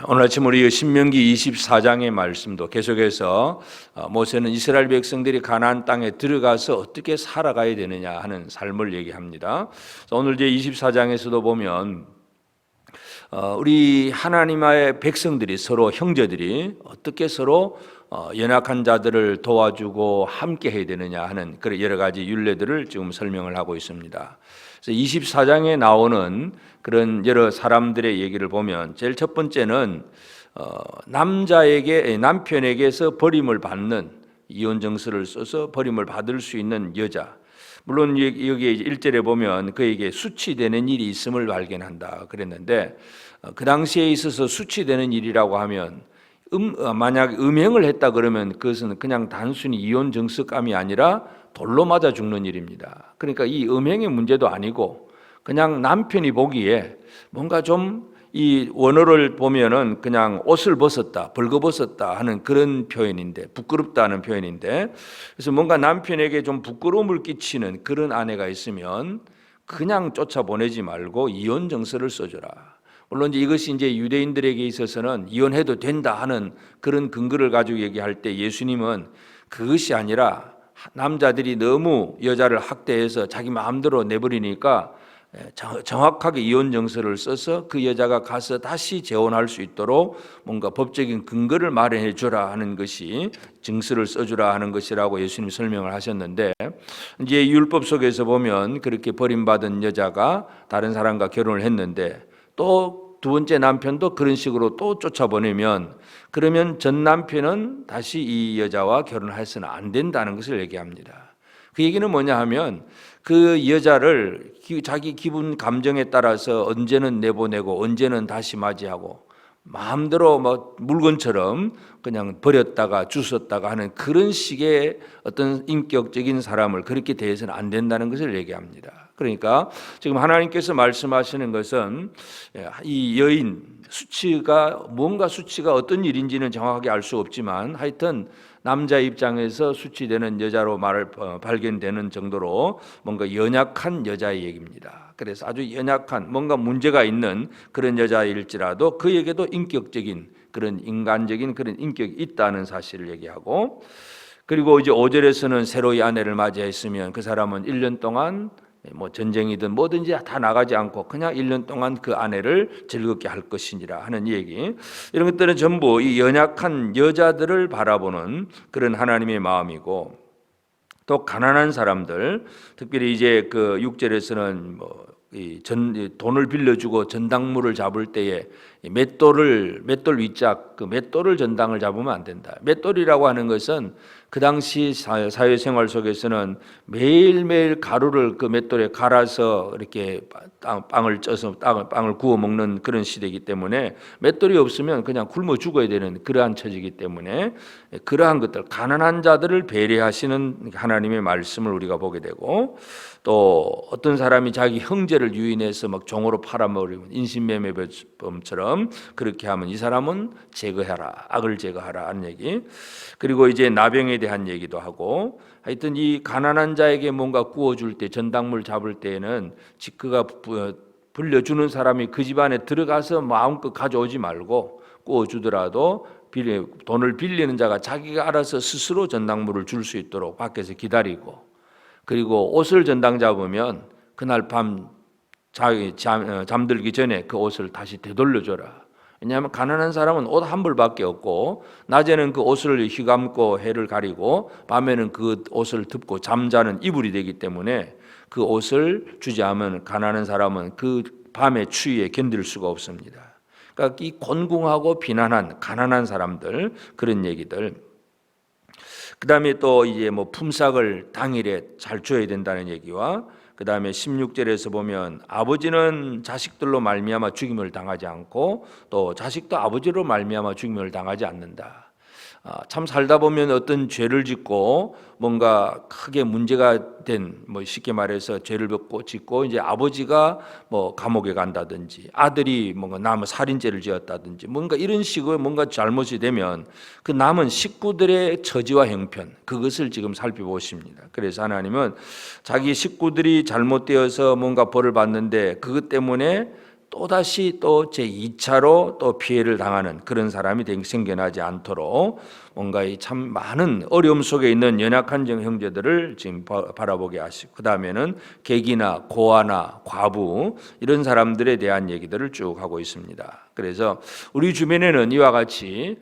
오늘 아침 우리 신명기 24장의 말씀도 계속해서 모세는 이스라엘 백성들이 가나안 땅에 들어가서 어떻게 살아가야 되느냐 하는 삶을 얘기합니다. 오늘 이제 24장에서도 보면 우리 하나님의 백성들이 서로 형제들이 어떻게 서로 연약한 자들을 도와주고 함께 해야 되느냐 하는 그런 여러 가지 율례들을 지금 설명을 하고 있습니다. 그래서 24장에 나오는 그런 여러 사람들의 얘기를 보면 제일 첫 번째는 남편에게서 버림을 받는 이혼 정서를 써서 버림을 받을 수 있는 여자. 물론 여기에 1절에 보면 그에게 수치되는 일이 있음을 발견한다 그랬는데 그 당시에 있어서 수치되는 일이라고 하면 만약 음행을 했다 그러면 그것은 그냥 단순히 이혼 정서감이 아니라 돌로 맞아 죽는 일입니다. 그러니까 이 음행의 문제도 아니고 그냥 남편이 보기에 뭔가 좀 이 원어를 보면은 그냥 옷을 벗었다, 벌거벗었다 하는 그런 표현인데, 부끄럽다 하는 표현인데, 그래서 뭔가 남편에게 좀 부끄러움을 끼치는 그런 아내가 있으면 그냥 쫓아보내지 말고 이혼 정서를 써줘라. 물론 이것이 이제 유대인들에게 있어서는 이혼해도 된다 하는 그런 근거를 가지고 얘기할 때 예수님은 그것이 아니라 남자들이 너무 여자를 학대해서 자기 마음대로 내버리니까 정확하게 이혼 정서를 써서 그 여자가 가서 다시 재혼할 수 있도록 뭔가 법적인 근거를 마련해 주라 하는 것이 증서를 써주라 하는 것이라고 예수님 설명을 하셨는데, 이제 율법 속에서 보면 그렇게 버림받은 여자가 다른 사람과 결혼을 했는데 또 두 번째 남편도 그런 식으로 또 쫓아보내면 그러면 전 남편은 다시 이 여자와 결혼해서는 안 된다는 것을 얘기합니다. 그 얘기는 뭐냐 하면 그 여자를 자기 기분 감정에 따라서 언제는 내보내고 언제는 다시 맞이하고 마음대로 뭐 물건처럼 그냥 버렸다가 주웠다가 하는 그런 식의 어떤 인격적인 사람을 그렇게 대해서는 안 된다는 것을 얘기합니다. 그러니까 지금 하나님께서 말씀하시는 것은 이 여인 수치가 어떤 일인지는 정확하게 알 수 없지만 하여튼 남자 입장에서 수치되는 여자로 발견되는 정도로 뭔가 연약한 여자의 얘기입니다. 그래서 아주 연약한 뭔가 문제가 있는 그런 여자일지라도 그에게도 인격적인 그런 인간적인 그런 인격이 있다는 사실을 얘기하고, 그리고 이제 5절에서는 새로이 아내를 맞이했으면 그 사람은 1년 동안 뭐 전쟁이든 뭐든지 다 나가지 않고 그냥 1년 동안 그 아내를 즐겁게 할 것이니라 하는 얘기, 이런 것들은 전부 이 연약한 여자들을 바라보는 그런 하나님의 마음이고, 또 가난한 사람들, 특별히 이제 그 6절에서는 돈을 빌려주고 전당물을 잡을 때에 맷돌 윗짝 그 맷돌을 전당을 잡으면 안 된다. 맷돌이라고 하는 것은 그 당시 사회생활 속에서는 매일매일 가루를 그 맷돌에 갈아서 이렇게 빵을 쪄서 빵을 구워 먹는 그런 시대이기 때문에 맷돌이 없으면 그냥 굶어 죽어야 되는 그러한 처지이기 때문에 그러한 것들, 가난한 자들을 배려하시는 하나님의 말씀을 우리가 보게 되고, 또 어떤 사람이 자기 형제를 유인해서 막 종으로 팔아먹으면 인신매매범처럼 그렇게 하면 이 사람은 제거해라, 악을 제거하라 하는 얘기. 그리고 이제 나병에 대한 얘기도 하고, 하여튼 이 가난한 자에게 뭔가 구워줄 때, 전당물 잡을 때에는 그가 불려주는 사람이 그 집안에 들어가서 마음껏 가져오지 말고 구워주더라도 돈을 빌리는 자가 자기가 알아서 스스로 전당물을 줄 수 있도록 밖에서 기다리고, 그리고 옷을 전당 잡으면 그날 밤 잠들기 전에 그 옷을 다시 되돌려줘라. 왜냐하면 가난한 사람은 옷 한 벌밖에 없고 낮에는 그 옷을 휘감고 해를 가리고 밤에는 그 옷을 덮고 잠자는 이불이 되기 때문에 그 옷을 주지 않으면 가난한 사람은 그 밤의 추위에 견딜 수가 없습니다. 그러니까 이 곤궁하고 비난한 가난한 사람들, 그런 얘기들. 그 다음에 또 이제 뭐 품삯을 당일에 잘 줘야 된다는 얘기와, 그 다음에 16절에서 보면 아버지는 자식들로 말미암아 죽임을 당하지 않고 또 자식도 아버지로 말미암아 죽임을 당하지 않는다. 참 살다 보면 어떤 죄를 짓고 뭔가 크게 문제가 된, 뭐 쉽게 말해서 죄를 짓고 이제 아버지가 뭐 감옥에 간다든지 아들이 뭔가 남은 살인죄를 지었다든지 뭔가 이런 식으로 뭔가 잘못이 되면 그 남은 식구들의 처지와 형편, 그것을 지금 살펴보십니다. 그래서 하나님은 자기 식구들이 잘못되어서 뭔가 벌을 받는데 그것 때문에 또다시 또 제2차로 또 피해를 당하는 그런 사람이 생겨나지 않도록 뭔가 이 참 많은 어려움 속에 있는 연약한 형제들을 지금 바라보게 하시고, 그 다음에는 객이나 고아나 과부 이런 사람들에 대한 얘기들을 쭉 하고 있습니다. 그래서 우리 주변에는 이와 같이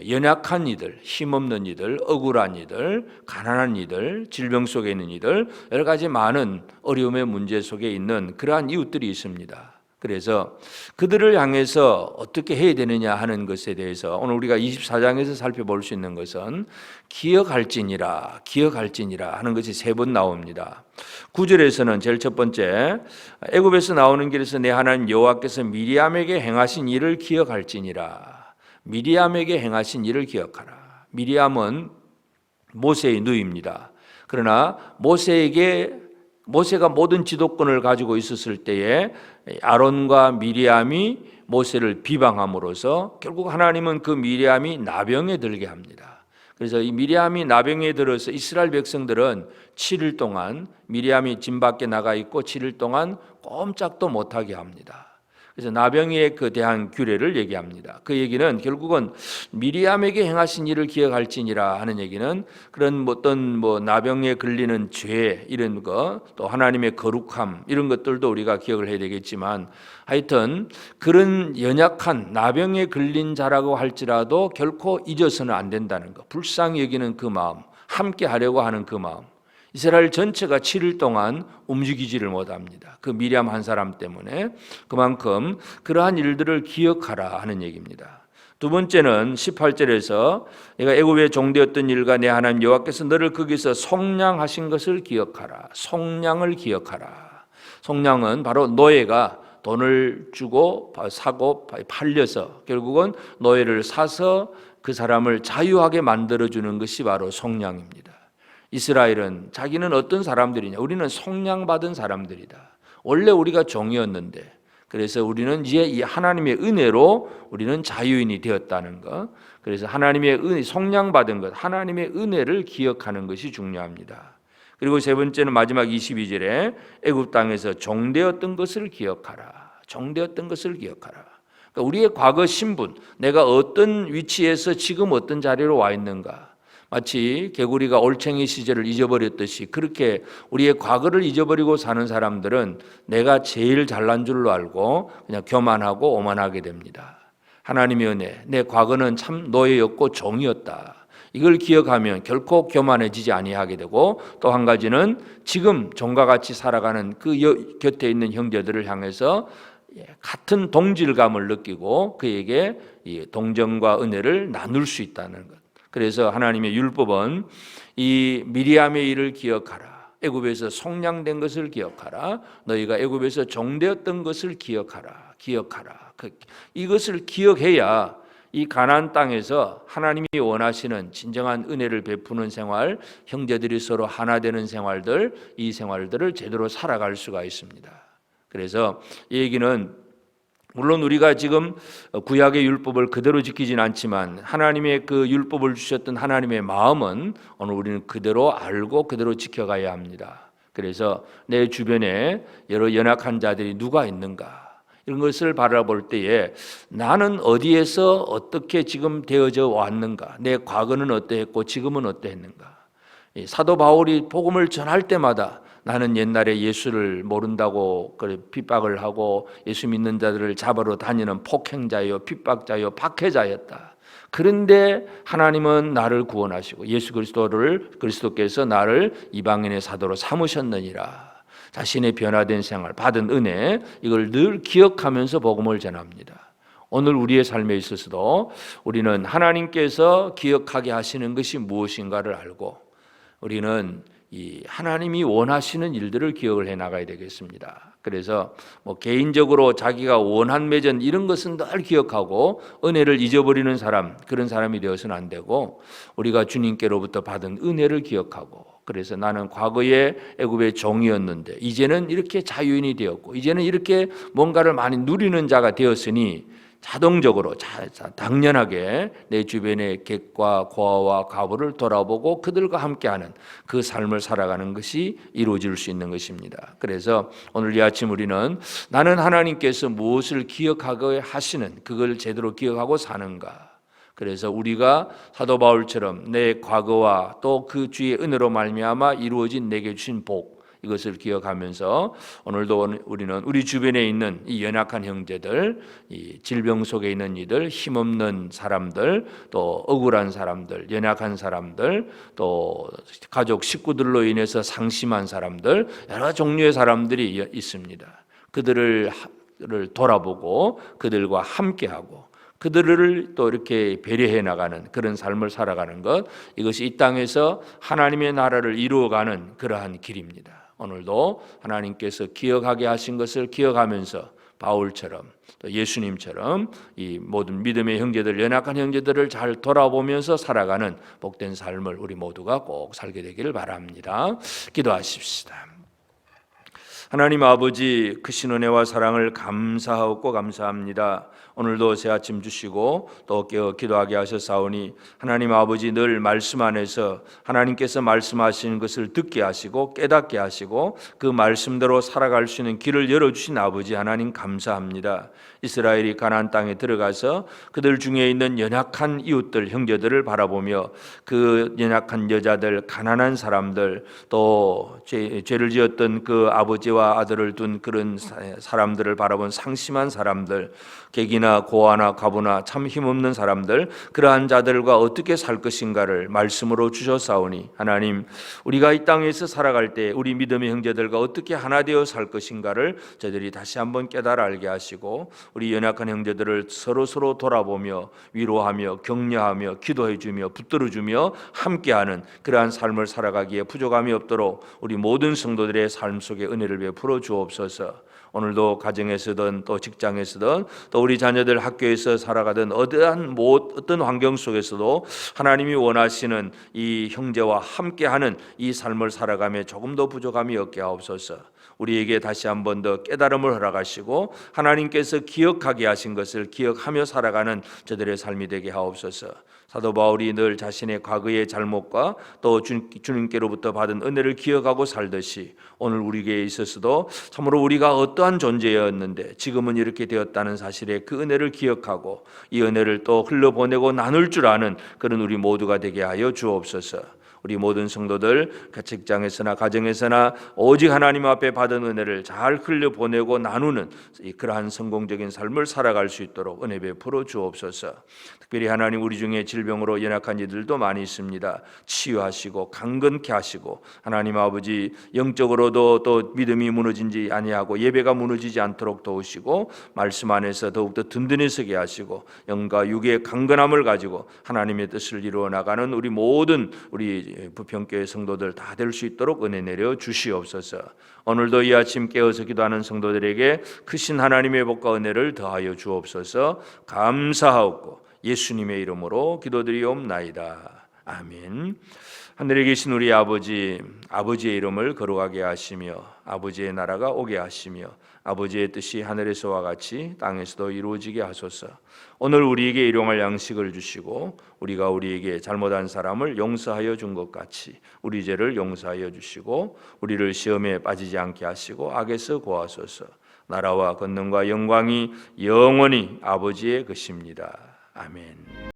연약한 이들, 힘없는 이들, 억울한 이들, 가난한 이들, 질병 속에 있는 이들, 여러 가지 많은 어려움의 문제 속에 있는 그러한 이웃들이 있습니다. 그래서 그들을 향해서 어떻게 해야 되느냐 하는 것에 대해서 오늘 우리가 24장에서 살펴볼 수 있는 것은 기억할지니라 하는 것이 3번 나옵니다. 9절에서는 제일 첫 번째, 애굽에서 나오는 길에서 내 하나님 여호와께서 미리암에게 행하신 일을 기억할지니라. 미리암에게 행하신 일을 기억하라. 미리암은 모세의 누이입니다. 그러나 모세가 모든 지도권을 가지고 있었을 때에 아론과 미리암이 모세를 비방함으로써 결국 하나님은 그 미리암이 나병에 들게 합니다. 그래서 이 미리암이 나병에 들어서 이스라엘 백성들은 7일 동안 미리암이 진 밖에 나가 있고 7일 동안 꼼짝도 못하게 합니다. 그래서 나병에 대한 규례를 얘기합니다. 그 얘기는 결국은 미리암에게 행하신 일을 기억할지니라 하는 얘기는 그런 어떤 나병에 걸리는 죄 이런 거, 또 하나님의 거룩함 이런 것들도 우리가 기억을 해야 되겠지만, 하여튼 그런 연약한 나병에 걸린 자라고 할지라도 결코 잊어서는 안 된다는 거, 불쌍히 여기는 그 마음, 함께 하려고 하는 그 마음. 이스라엘 전체가 7일 동안 움직이지를 못합니다. 그 미리암 한 사람 때문에. 그만큼 그러한 일들을 기억하라 하는 얘기입니다. 두 번째는 18절에서 내가 애굽에 종되었던 일과 내 하나님 여호와께서 너를 거기서 속량하신 것을 기억하라. 속량을 기억하라. 속량은 바로 노예가 돈을 주고 사고 팔려서 결국은 노예를 사서 그 사람을 자유하게 만들어주는 것이 바로 속량입니다. 이스라엘은 자기는 어떤 사람들이냐? 우리는 속량받은 사람들이다. 원래 우리가 종이었는데, 그래서 우리는 이제 이 하나님의 은혜로 우리는 자유인이 되었다는 것. 그래서 하나님의 은혜, 속량받은 것, 하나님의 은혜를 기억하는 것이 중요합니다. 그리고 세 번째는 마지막 22절에 애굽 땅에서 종되었던 것을 기억하라. 종되었던 것을 기억하라. 그러니까 우리의 과거 신분, 내가 어떤 위치에서 지금 어떤 자리로 와 있는가. 마치 개구리가 올챙이 시절을 잊어버렸듯이 그렇게 우리의 과거를 잊어버리고 사는 사람들은 내가 제일 잘난 줄로 알고 그냥 교만하고 오만하게 됩니다. 하나님의 은혜, 내 과거는 참 노예였고 종이었다. 이걸 기억하면 결코 교만해지지 아니하게 되고, 또 한 가지는 지금 종과 같이 살아가는 그 곁에 있는 형제들을 향해서 같은 동질감을 느끼고 그에게 동정과 은혜를 나눌 수 있다는 것. 그래서 하나님의 율법은 이 미리암의 일을 기억하라. 애굽에서 속량된 것을 기억하라. 너희가 애굽에서 종되었던 것을 기억하라. 이것을 기억해야 이 가나안 땅에서 하나님이 원하시는 진정한 은혜를 베푸는 생활, 형제들이 서로 하나 되는 생활들, 이 생활들을 제대로 살아갈 수가 있습니다. 그래서 이 얘기는 물론 우리가 지금 구약의 율법을 그대로 지키진 않지만 하나님의 그 율법을 주셨던 하나님의 마음은 오늘 우리는 그대로 알고 그대로 지켜가야 합니다. 그래서 내 주변에 여러 연약한 자들이 누가 있는가, 이런 것을 바라볼 때에 나는 어디에서 어떻게 지금 되어져 왔는가, 내 과거는 어떠했고 지금은 어떠했는가. 사도 바울이 복음을 전할 때마다 나는 옛날에 예수를 모른다고 핍박을 하고 예수 믿는 자들을 잡으러 다니는 폭행자요, 핍박자요, 박해자였다. 그런데 하나님은 나를 구원하시고 예수 그리스도께서 나를 이방인의 사도로 삼으셨느니라. 자신의 변화된 생활, 받은 은혜, 이걸 늘 기억하면서 복음을 전합니다. 오늘 우리의 삶에 있어서도 우리는 하나님께서 기억하게 하시는 것이 무엇인가를 알고 우리는 이 하나님이 원하시는 일들을 기억을 해 나가야 되겠습니다. 그래서 개인적으로 자기가 원한 매전 이런 것은 늘 기억하고 은혜를 잊어버리는 사람, 그런 사람이 되어서는 안 되고, 우리가 주님께로부터 받은 은혜를 기억하고, 그래서 나는 과거에 애굽의 종이었는데 이제는 이렇게 자유인이 되었고 이제는 이렇게 뭔가를 많이 누리는 자가 되었으니 자동적으로 당연하게 내 주변의 객과 고아와 과부를 돌아보고 그들과 함께하는 그 삶을 살아가는 것이 이루어질 수 있는 것입니다. 그래서 오늘 이 아침 우리는 나는 하나님께서 무엇을 기억하게 하시는 그걸 제대로 기억하고 사는가. 그래서 우리가 사도 바울처럼 내 과거와 또 그 주의 은혜로 말미암아 이루어진 내게 주신 복, 이것을 기억하면서 오늘도 우리는 우리 주변에 있는 이 연약한 형제들, 이 질병 속에 있는 이들, 힘없는 사람들, 또 억울한 사람들, 연약한 사람들, 또 가족 식구들로 인해서 상심한 사람들, 여러 종류의 사람들이 있습니다. 그들을 돌아보고 그들과 함께하고 그들을 또 이렇게 배려해 나가는 그런 삶을 살아가는 것, 이것이 이 땅에서 하나님의 나라를 이루어가는 그러한 길입니다. 오늘도 하나님께서 기억하게 하신 것을 기억하면서 바울처럼 또 예수님처럼 이 모든 믿음의 형제들, 연약한 형제들을 잘 돌아보면서 살아가는 복된 삶을 우리 모두가 꼭 살게 되기를 바랍니다. 기도하십시다. 하나님 아버지, 크신 은혜와 사랑을 감사하고 감사합니다. 오늘도 새 아침 주시고 또 기도하게 하셨사오니 하나님 아버지, 늘 말씀 안에서 하나님께서 말씀하시는 것을 듣게 하시고 깨닫게 하시고 그 말씀대로 살아갈 수 있는 길을 열어주신 아버지 하나님 감사합니다. 이스라엘이 가나안 땅에 들어가서 그들 중에 있는 연약한 이웃들, 형제들을 바라보며 그 연약한 여자들, 가난한 사람들, 또 죄를 지었던 그 아버지와 아들을 둔 그런 사람들을 바라본 상심한 사람들, 객이나 고아나 과부나 참 힘없는 사람들, 그러한 자들과 어떻게 살 것인가를 말씀으로 주셨사오니 하나님, 우리가 이 땅에서 살아갈 때 우리 믿음의 형제들과 어떻게 하나 되어 살 것인가를 저희들이 다시 한번 깨달아 알게 하시고 우리 연약한 형제들을 서로 돌아보며 위로하며 격려하며 기도해주며 붙들어주며 함께하는 그러한 삶을 살아가기에 부족함이 없도록 우리 모든 성도들의 삶 속에 은혜를 베풀어 주옵소서. 오늘도 가정에서든 또 직장에서든 또 우리 자녀들 학교에서 살아가든 어떤 환경 속에서도 하나님이 원하시는 이 형제와 함께하는 이 삶을 살아가며 조금 더 부족함이 없게 하옵소서. 우리에게 다시 한 번 더 깨달음을 허락하시고 하나님께서 기억하게 하신 것을 기억하며 살아가는 저들의 삶이 되게 하옵소서. 사도 바울이 늘 자신의 과거의 잘못과 또 주님께로부터 받은 은혜를 기억하고 살듯이 오늘 우리에게 있어서도 참으로 우리가 어떠한 존재였는데 지금은 이렇게 되었다는 사실에 그 은혜를 기억하고 이 은혜를 또 흘려보내고 나눌 줄 아는 그런 우리 모두가 되게 하여 주옵소서. 우리 모든 성도들 직장에서나 가정에서나 오직 하나님 앞에 받은 은혜를 잘 흘려보내고 나누는 그러한 성공적인 삶을 살아갈 수 있도록 은혜 베풀어 주옵소서. 특별히 하나님, 우리 중에 질병으로 연약한 이들도 많이 있습니다. 치유하시고 강건케 하시고 하나님 아버지, 영적으로도 또 믿음이 무너지지 아니하고 예배가 무너지지 않도록 도우시고 말씀 안에서 더욱더 든든히 서게 하시고 영과 육의 강건함을 가지고 하나님의 뜻을 이루어 나가는 우리 모든 우리 부평교회 성도들 다 될 수 있도록 은혜 내려 주시옵소서. 오늘도 이 아침 깨어서 기도하는 성도들에게 크신 하나님의 복과 은혜를 더하여 주옵소서. 감사하옵고 예수님의 이름으로 기도드리옵나이다. 아멘. 하늘에 계신 우리 아버지, 아버지의 이름을 거룩하게 하시며 아버지의 나라가 오게 하시며 아버지의 뜻이 하늘에서와 같이 땅에서도 이루어지게 하소서. 오늘 우리에게 일용할 양식을 주시고 우리가 우리에게 잘못한 사람을 용서하여 준 것 같이 우리 죄를 용서하여 주시고 우리를 시험에 빠지지 않게 하시고 악에서 구하소서. 나라와 권능과 영광이 영원히 아버지의 것입니다. 아멘.